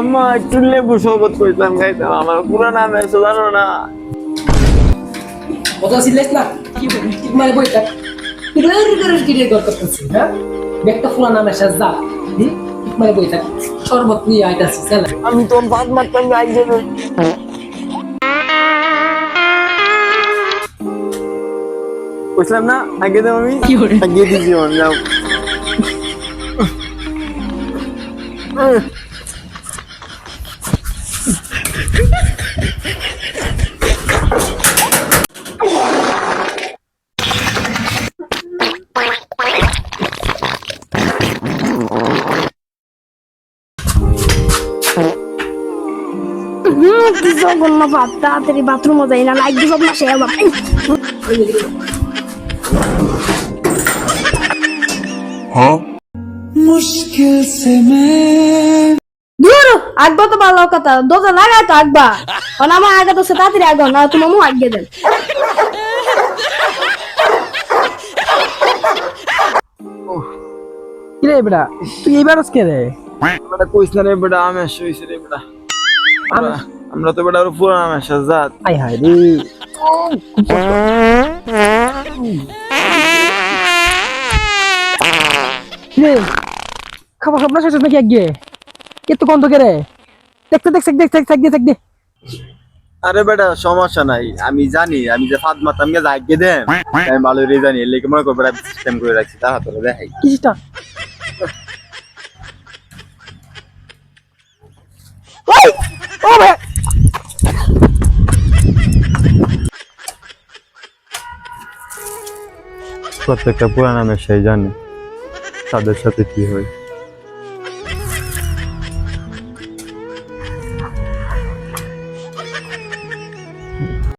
আম্মা একটু লেবু শরবত কইতাম খাইতাম, আমার পুরো নাম এসে জানো না। কথা ছিলিস না কি মানে বইটা কিরে দরকার করছিস হ্যাঁ একটা ফুলা নাম এসে যা মানে বইটা শরবত নিয়ে আইতাছিস চল আমি তোর ভাত মারতাম আগে বুঝলাম না, আগে দেব আমি আগে দিছি যাও। কি জঘন্য ভাত, তাড়াতাড়ি বাথরুমে যাই না, লাইট দিব না সে আবার मुश्किल से मैं দূর আগবা তো ভালো কথা, দোজা লাগাই তো আগবা কারণ আমার আগে তো সে তাড়াতাড়ি আগে না, তোমার মুখ আগে দেন। কি রে বেটা তুই এবার কে রে বেটা কইছ না রে বেটা, আমি শুইছি রে বেটা। আমরা তো বেটা ওর পুরো নাম এসে জাত। আই হায় রে রে খাবার খাবার শেষ নাকি আগে এত গন্ধ কে রে দেখতে দেখ আরে বেটা সমস্যা নাই, আমি জানি আমি যে ফাদ মাতাম গে জাগে দেন আমি ভালো রে জানি, এর লাগি মনে কর বেটা সিস্টেম করে রাখছি, তা হাতে দেখাই। কিসটা ও ভাই প্রত্যেকটা পুরা নামে সেই জানে তাদের সাথে কি হয়।